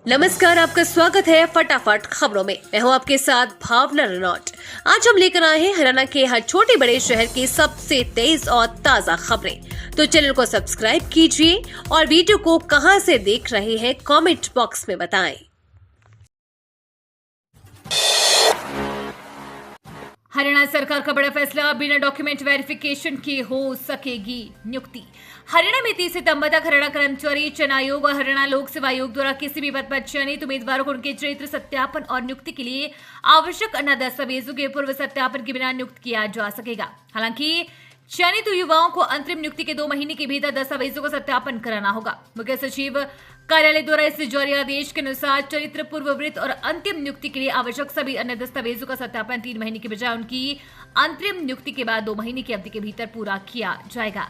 नमस्कार, आपका स्वागत है फटाफट खबरों में। मैं हूं आपके साथ भावना रनौट। आज हम लेकर आए हैं हरियाणा के हर छोटे बड़े शहर की सबसे तेज और ताजा खबरें। तो चैनल को सब्सक्राइब कीजिए और वीडियो को कहां से देख रहे हैं कमेंट बॉक्स में बताएं। हरियाणा सरकार का बड़ा फैसला, बिना डॉक्यूमेंट वेरिफिकेशन के हो सकेगी नियुक्ति। हरियाणा में 30 सितंबर तक हरियाणा कर्मचारी चयन आयोग और हरियाणा लोक सेवा आयोग द्वारा किसी भी पद पर चयनित उम्मीदवारों को उनके चरित्र सत्यापन और नियुक्ति के लिए आवश्यक अन्य दस्तावेजों के पूर्व सत्यापन के बिना नियुक्त किया जा सकेगा। हालांकि चयनित युवाओं को अंतरिम नियुक्ति के 2 महीने के भीतर दस्तावेजों का सत्यापन कराना होगा। मुख्य सचिव कार्यालय द्वारा इस जारी आदेश के अनुसार चरित्र, पूर्ववृत्त और अंतिम नियुक्ति के लिए आवश्यक सभी अन्य दस्तावेजों का सत्यापन 3 महीने के बजाय उनकी अंतरिम नियुक्ति के बाद 2 महीने की अवधि के भीतर पूरा किया जाएगा।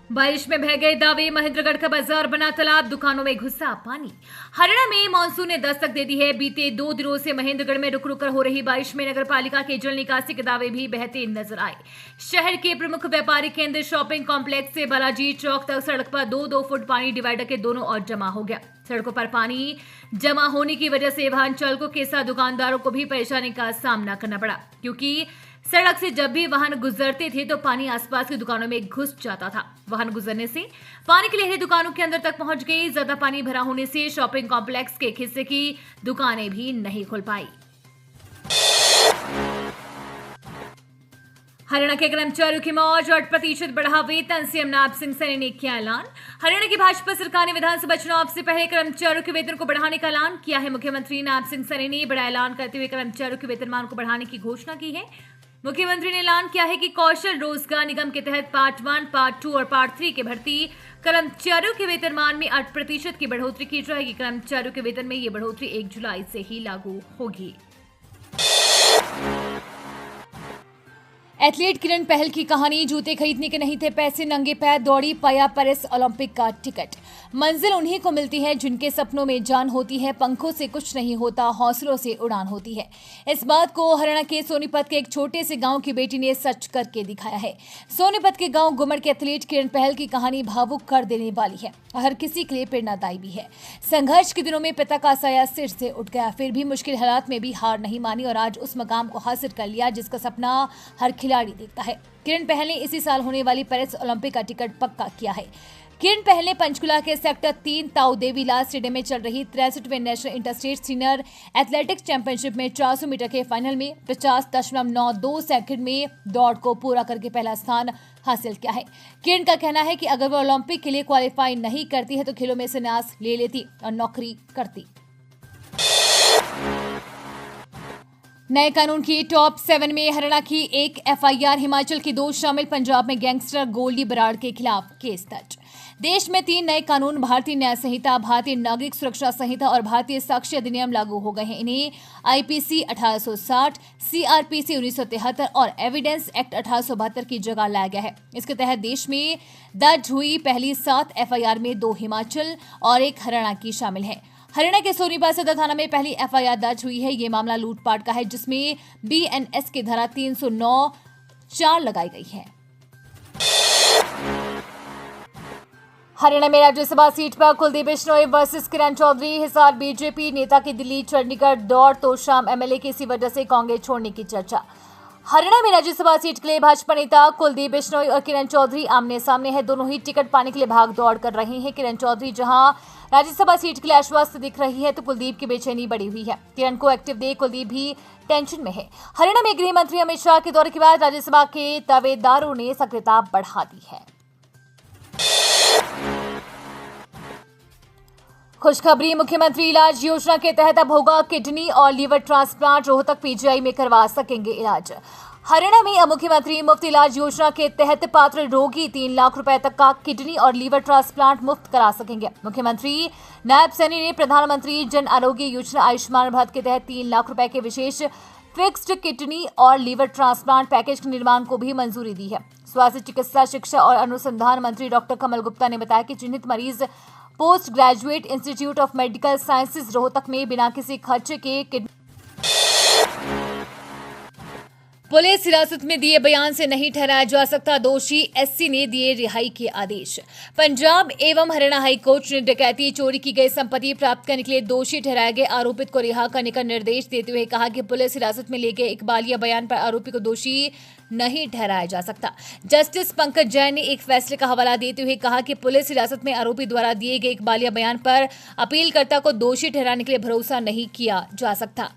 बारिश में बह गए दावे, महेंद्रगढ़ का बाजार बना तालाब, दुकानों में घुसा पानी। हरियाणा में मानसून ने दस्तक दे दी है। बीते 2 दिनों से महेंद्रगढ़ में रुक रुक कर हो रही बारिश में नगर पालिका के जल निकासी के दावे भी बहते नजर आए। शहर के प्रमुख व्यापारिक केंद्र शॉपिंग कॉम्प्लेक्स से बालाजी चौक तक सड़क पर 2-2 फुट पानी डिवाइडर के दोनों ओर जमा हो गया। सड़कों पर पानी जमा होने की वजह से वाहन चालकों के साथ दुकानदारों को भी परेशानी का सामना करना पड़ा, क्योंकि सड़क से जब भी वाहन गुजरते थे तो पानी आसपास की दुकानों में घुस जाता था। वाहन गुजरने से पानी की लहरें दुकानों के अंदर तक पहुंच गई। ज्यादा पानी भरा होने से शॉपिंग कॉम्प्लेक्स के एक हिस्से की दुकानें भी नहीं खुल पाई। हरियाणा के कर्मचारियों की मौज, 8% बढ़ा वेतन, सीएम नायब सिंह सैनी ने किया ऐलान। हरियाणा की भाजपा सरकार ने विधानसभा चुनाव से पहले कर्मचारियों के वेतन को बढ़ाने का ऐलान किया है। मुख्यमंत्री नायब सिंह सैनी ने बड़ा ऐलान करते हुए कर्मचारियों के वेतनमान को बढ़ाने की घोषणा की है। मुख्यमंत्री ने ऐलान किया है कि कौशल रोजगार निगम के तहत पार्ट 1, पार्ट 2 और पार्ट 3 के भर्ती कर्मचारियों के वेतनमान में 8% की बढ़ोतरी की जाएगी। कर्मचारियों के वेतन में ये बढ़ोतरी 1 जुलाई से ही लागू होगी। एथलीट किरण पहल की कहानी, जूते खरीदने के नहीं थे पैसे, नंगे पैर दौड़ी, पाया पेरिस ओलंपिक का टिकट। मंजिल उन्हीं को मिलती है जिनके सपनों में जान होती है, पंखों से कुछ नहीं होता, हौसलों से उड़ान होती है। इस बात को हरियाणा के सोनीपत के एक छोटे से गांव की बेटी ने सच करके दिखाया है। सोनीपत के गांव गुमड़ के एथलीट किरण पहल की कहानी भावुक कर देने वाली है, हर किसी के लिए प्रेरणादायी भी है। संघर्ष के दिनों में पिता का साया सिर से उठ गया, फिर भी मुश्किल हालात में भी हार नहीं मानी और आज उस मकाम को हासिल कर लिया जिसका सपना हर खिलाड़ी देखता है। किरण पहल ने इसी साल होने वाली पेरिस ओलंपिक का टिकट पक्का किया है। किरण पहल ने पंचकुला के सेक्टर 3 ताऊ देवीलाल स्टेडियम में चल रही 63वें national interstate senior athletics championship में 400 मीटर के फाइनल में 50.92 सेकंड में दौड़ को पूरा करके पहला स्थान हासिल किया है। किरण का कहना है कि अगर वो ओलंपिक के लिए क्वालिफाई नहीं करती है तो खेलों में संन्यास ले लेती और नौकरी करती। नए कानून की टॉप 7 में हरियाणा की एक एफआईआर, हिमाचल की 2 शामिल, पंजाब में गैंगस्टर गोल्डी बराड़ के खिलाफ केस दर्ज। देश में 3 नए कानून, भारतीय न्याय संहिता, भारतीय नागरिक सुरक्षा संहिता और भारतीय साक्ष्य अधिनियम लागू हो गए हैं। इन्हें आईपीसी 1860, सीआरपीसी 1973 और एविडेंस एक्ट 1872 की जगह लाया गया है। इसके तहत देश में दर्ज हुई पहली 7 एफआईआर में 2 हिमाचल और 1 हरियाणा की शामिल है। हरियाणा के सोनीपत सदर थाना में पहली एफआईआर दर्ज हुई है। ये मामला लूटपाट का है, जिसमें बीएनएस की धारा 309(4) लगाई गई है। हरियाणा में राज्यसभा सीट पर कुलदीप बिश्नोई वर्सेस किरण चौधरी। हिसार बीजेपी नेता की दिल्ली चंडीगढ़ दौड़ तो शाम एमएलए की इसी वजह से कांग्रेस छोड़ने की चर्चा। हरियाणा में राज्यसभा सीट के लिए भाजपा नेता कुलदीप बिश्नोई और किरण चौधरी आमने सामने हैं। दोनों ही टिकट पाने के लिए भाग दौड़ कर रहे हैं। किरण चौधरी जहां राज्यसभा सीट के लिए आश्वस्त दिख रही है तो कुलदीप की बेचैनी बढ़ी हुई है। किरण को एक्टिव देख कुलदीप भी टेंशन में है। हरियाणा में गृह मंत्री अमित शाह के दौरे के बाद राज्यसभा के दावेदारों ने सक्रियता बढ़ा दी है। खुशखबरी, मुख्यमंत्री इलाज योजना के तहत अब होगा किडनी और लीवर ट्रांसप्लांट, रोहतक पीजीआई में करवा सकेंगे इलाज। हरियाणा में अब मुख्यमंत्री मुफ्त इलाज योजना के तहत पात्र रोगी 3 लाख रुपए तक का किडनी और लीवर ट्रांसप्लांट मुफ्त करा सकेंगे। मुख्यमंत्री नायब सैनी ने प्रधानमंत्री जन आरोग्य योजना आयुष्मान भारत के तहत 3 लाख रुपए के विशेष फिक्स्ड किडनी और लीवर ट्रांसप्लांट पैकेज के निर्माण को भी मंजूरी दी है। स्वास्थ्य, चिकित्सा, शिक्षा और अनुसंधान मंत्री डॉक्टर कमल गुप्ता ने बताया कि चिन्हित मरीज post graduate institute of medical sciences Rohtak में बिना किसी खर्चे के पुलिस हिरासत में दिए बयान से नहीं ठहराया जा सकता दोषी, एससी ने दिए रिहाई के आदेश। पंजाब एवं हरियाणा हाई कोर्ट ने डकैती, चोरी की गई संपत्ति प्राप्त करने के लिए दोषी ठहराए गए आरोपित को रिहा करने का निर्देश देते हुए कहा कि पुलिस हिरासत में लिए गए इकबालिया बयान पर आरोपी को दोषी नहीं ठहराया जा सकता। जस्टिस पंकज जैन ने एक फैसले का हवाला देते हुए कहा कि पुलिस हिरासत में आरोपी द्वारा दिए गए इकबालिया बयान पर अपीलकर्ता को दोषी ठहराने के लिए भरोसा नहीं किया जा सकता।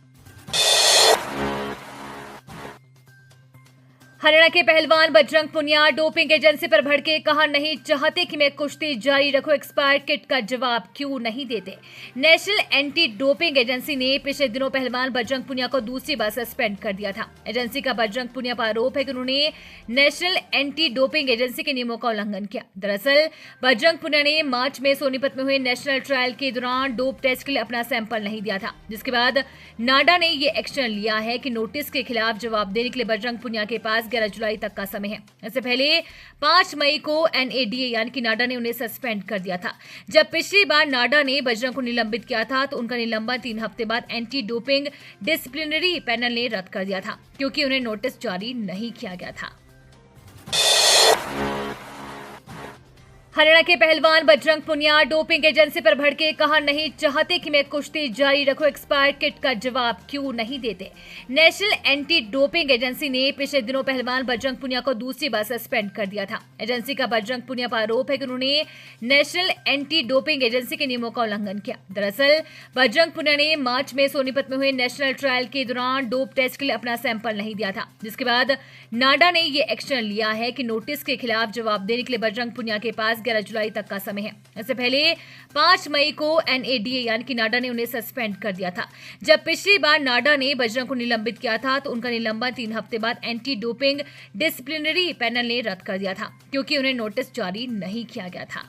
हरियाणा के पहलवान बजरंग पुनिया डोपिंग एजेंसी पर भड़के, कहा नहीं चाहते कि मैं कुश्ती जारी रखूं, एक्सपायर्ड किट का जवाब क्यों नहीं देते। नेशनल एंटी डोपिंग एजेंसी ने पिछले दिनों पहलवान बजरंग पुनिया को दूसरी बार सस्पेंड कर दिया था। एजेंसी का बजरंग पुनिया पर आरोप है कि उन्होंने नेशनल एंटी डोपिंग एजेंसी के नियमों का उल्लंघन किया। दरअसल बजरंग पुनिया ने मार्च में सोनीपत में हुए नेशनल ट्रायल के दौरान डोप टेस्ट के लिए अपना सैंपल नहीं दिया था, जिसके बाद नाडा ने ये एक्शन लिया है कि नोटिस के खिलाफ जवाब देने के लिए बजरंग पुनिया के पास 11 जुलाई तक का समय है। इससे पहले 5 मई को एनएडीए यानी कि नाडा ने उन्हें सस्पेंड कर दिया था। जब पिछली बार नाडा ने बजरंग को निलंबित किया था तो उनका निलंबन 3 हफ्ते बाद एंटी डोपिंग डिसिप्लिनरी पैनल ने रद्द कर दिया था, क्योंकि उन्हें नोटिस जारी नहीं किया गया था। हरियाणा के पहलवान बजरंग पुनिया डोपिंग एजेंसी पर भड़के, कहा नहीं चाहते कि मैं कुश्ती जारी रखूं, एक्सपायर्ड किट का जवाब क्यों नहीं देते। नेशनल एंटी डोपिंग एजेंसी ने पिछले दिनों पहलवान बजरंग पुनिया को दूसरी बार सस्पेंड कर दिया था। एजेंसी का बजरंग पुनिया पर आरोप है कि उन्होंने नेशनल एंटी डोपिंग एजेंसी के नियमों का उल्लंघन किया। दरअसल बजरंग पुनिया ने मार्च में सोनीपत में हुए नेशनल ट्रायल के दौरान डोप टेस्ट के लिए अपना सैंपल नहीं दिया था, जिसके बाद नाडा ने ये एक्शन लिया है कि नोटिस के खिलाफ जवाब देने के लिए बजरंग पुनिया के पास 11 जुलाई तक का समय है। इससे पहले 5 मई को एनएडीए यानी कि नाडा ने उन्हें सस्पेंड कर दिया था। जब पिछली बार नाडा ने बजरंग को निलंबित किया था तो उनका निलंबन 3 हफ्ते बाद एंटी डोपिंग डिसिप्लिनरी पैनल ने रद्द कर दिया था, क्योंकि उन्हें नोटिस जारी नहीं किया गया था।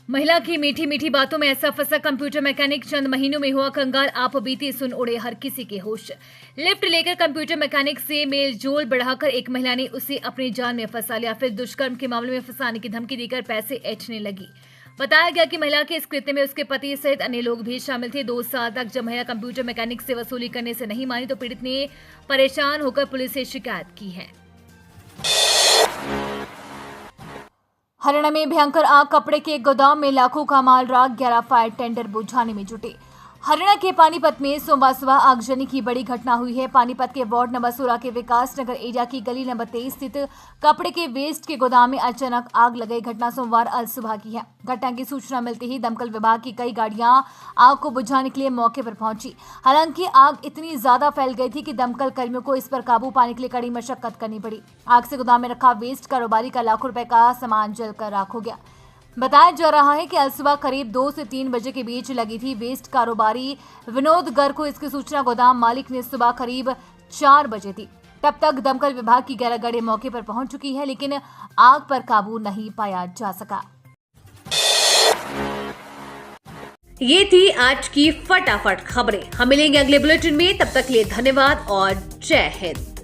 महिला की मीठी मीठी बातों में ऐसा फंसा कंप्यूटर मैकेनिक, चंद महीनों में हुआ कंगाल, आप बीती सुन उड़े हर किसी के होश। लिफ्ट लेकर कंप्यूटर मैकेनिक से मेल जोल बढ़ाकर एक महिला ने उसे अपनी जान में फंसा लिया, फिर दुष्कर्म के मामले में फंसाने की धमकी देकर पैसे ऐंठने लगी। बताया गया कि महिला के इस कृत्य में उसके पति सहित अन्य लोग भी शामिल थे। 2 साल तक जब महिला कंप्यूटर मैकेनिक से वसूली करने से नहीं मानी तो पीड़ित ने परेशान होकर पुलिस से शिकायत की है। हरियाणा में भयंकर आग, कपड़े के गोदाम में लाखों का माल राख, 11 फायर टेंडर बुझाने में जुटे। हरियाणा के पानीपत में सोमवार सुबह आगजनी की बड़ी घटना हुई है। पानीपत के वार्ड नंबर 16 के विकास नगर एरिया की गली नंबर 23 स्थित कपड़े के वेस्ट के गोदाम में अचानक आग लग गई। घटना सोमवार अल सुबह की है। घटना की सूचना मिलते ही दमकल विभाग की कई गाड़ियां आग को बुझाने के लिए मौके पर पहुंची। हालांकि आग इतनी ज्यादा फैल गई थी कि दमकल कर्मियों को इस पर काबू पाने के लिए कड़ी मशक्कत करनी पड़ी। आग से गोदाम में रखा वेस्ट कारोबारी का लाखों रुपए का सामान जलकर राख हो गया। बताया जा रहा है कि अल सुबह करीब 2 से 3 बजे के बीच लगी थी। वेस्ट कारोबारी विनोद गर्ग को इसकी सूचना गोदाम मालिक ने सुबह करीब 4 बजे थी। तब तक दमकल विभाग की 11 गाड़ियां मौके पर पहुंच चुकी है, लेकिन आग पर काबू नहीं पाया जा सका। ये थी आज की फटाफट खबरें। हम मिलेंगे अगले बुलेटिन में, तब तक के लिए धन्यवाद और जय हिंद।